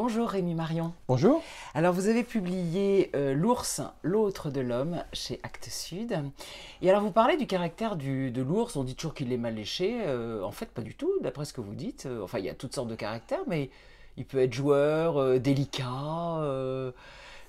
Bonjour Rémi Marion. Bonjour. Alors vous avez publié L'ours, l'autre de l'homme chez Actes Sud. Et alors vous parlez du caractère de l'ours, on dit toujours qu'il est mal léché. En fait pas du tout, d'après ce que vous dites. Enfin il y a toutes sortes de caractères, mais il peut être joueur, délicat.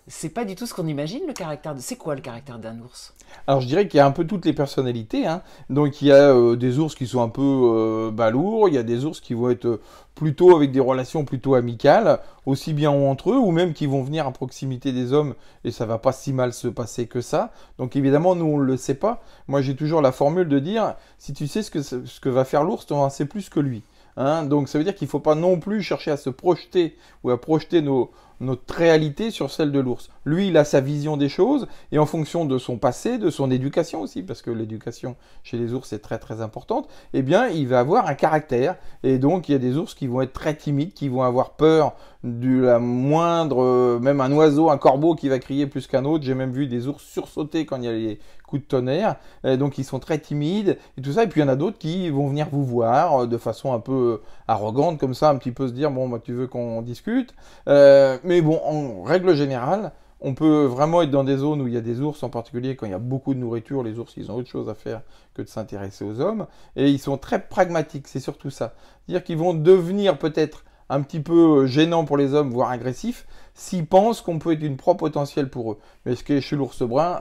C'est pas du tout ce qu'on imagine le caractère de... C'est quoi le caractère d'un ours? Alors je dirais qu'il y a un peu toutes les personnalités, hein. Donc il y a des ours qui sont un peu balourds, il y a des ours qui vont être plutôt avec des relations plutôt amicales, aussi bien entre eux, ou même qui vont venir à proximité des hommes et ça va pas si mal se passer que ça. Donc évidemment nous on le sait pas. Moi j'ai toujours la formule de dire si tu sais ce que va faire l'ours, tu en sais plus que lui. Hein, donc ça veut dire qu'il ne faut pas non plus chercher à se projeter ou à projeter notre réalité sur celle de l'ours. Lui, il a sa vision des choses et en fonction de son passé, de son éducation aussi, parce que l'éducation chez les ours est très très importante, eh bien il va avoir un caractère. Et donc il y a des ours qui vont être très timides, qui vont avoir peur de la moindre, même un oiseau, un corbeau qui va crier plus qu'un autre. J'ai même vu des ours sursauter quand il y a les coups de tonnerre. Donc ils sont très timides et tout ça. Et puis il y en a d'autres qui vont venir vous voir de façon un peu arrogante comme ça, un petit peu se dire bon bah tu veux qu'on discute. Mais bon, en règle générale, on peut vraiment être dans des zones où il y a des ours, en particulier quand il y a beaucoup de nourriture. Les ours, ils ont autre chose à faire que de s'intéresser aux hommes. Et ils sont très pragmatiques, c'est surtout ça. C'est-à-dire qu'ils vont devenir peut-être un petit peu gênants pour les hommes, voire agressifs, s'ils pensent qu'on peut être une proie potentielle pour eux. Mais ce qui est chez l'ours brun,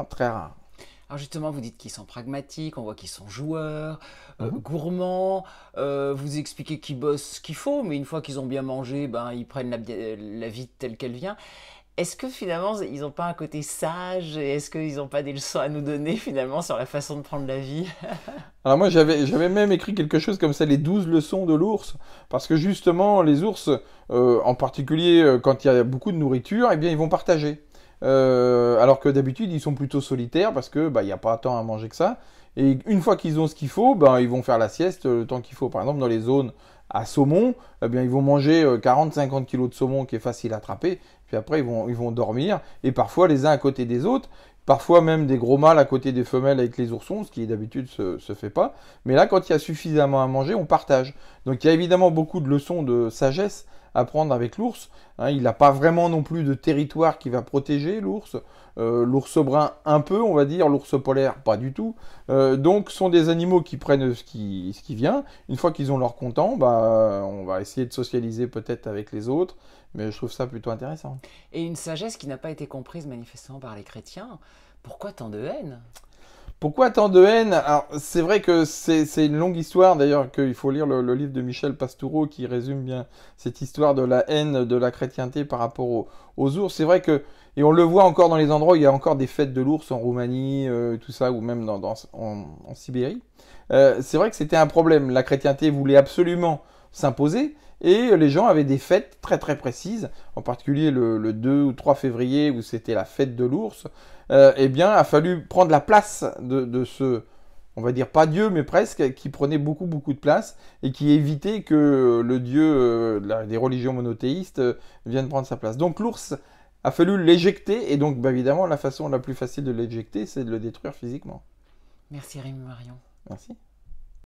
très rare. Alors justement, vous dites qu'ils sont pragmatiques, on voit qu'ils sont joueurs, gourmands, vous expliquez qu'ils bossent ce qu'il faut, mais une fois qu'ils ont bien mangé, ben, ils prennent la vie telle qu'elle vient. Est-ce que finalement, ils n'ont pas un côté sage et est-ce qu'ils n'ont pas des leçons à nous donner finalement sur la façon de prendre la vie? Alors moi j'avais même écrit quelque chose comme ça, les 12 leçons de l'ours, parce que justement les ours, en particulier quand il y a beaucoup de nourriture, eh bien ils vont partager. Alors que d'habitude ils sont plutôt solitaires parce que bah, il n'y a pas tant à manger que ça. Et une fois qu'ils ont ce qu'il faut, ben, ils vont faire la sieste le temps qu'il faut. Par exemple dans les zones à saumon, eh bien, ils vont manger 40-50 kilos de saumon qui est facile à attraper, puis après ils vont dormir, et parfois les uns à côté des autres. Parfois même des gros mâles à côté des femelles avec les oursons, ce qui d'habitude se fait pas. Mais là, quand il y a suffisamment à manger, on partage. Donc il y a évidemment beaucoup de leçons de sagesse à prendre avec l'ours. Hein, il n'a pas vraiment non plus de territoire qui va protéger l'ours. L'ours brun un peu, on va dire. L'ours polaire, pas du tout. Donc ce sont des animaux qui prennent ce qui vient. Une fois qu'ils ont leur content, bah, on va essayer de socialiser peut-être avec les autres. Mais je trouve ça plutôt intéressant. Et une sagesse qui n'a pas été comprise manifestement par les chrétiens. Pourquoi tant de haine? Pourquoi tant de haine? Alors, c'est vrai que c'est une longue histoire, d'ailleurs, qu'il faut lire le livre de Michel Pastoureau qui résume bien cette histoire de la haine de la chrétienté par rapport aux ours. C'est vrai que, et on le voit encore dans les endroits où il y a encore des fêtes de l'ours en Roumanie, tout ça, ou même en Sibérie. C'est vrai que c'était un problème. La chrétienté voulait absolument s'imposer. Et les gens avaient des fêtes très très précises, en particulier le 2 ou 3 février où c'était la fête de l'ours. Eh bien, il a fallu prendre la place de ce, on va dire pas Dieu, mais presque, qui prenait beaucoup beaucoup de place et qui évitait que le Dieu des religions monothéistes vienne prendre sa place. Donc l'ours a fallu l'éjecter et donc bah, évidemment la façon la plus facile de l'éjecter, c'est de le détruire physiquement. Merci Rémi Marion. Merci.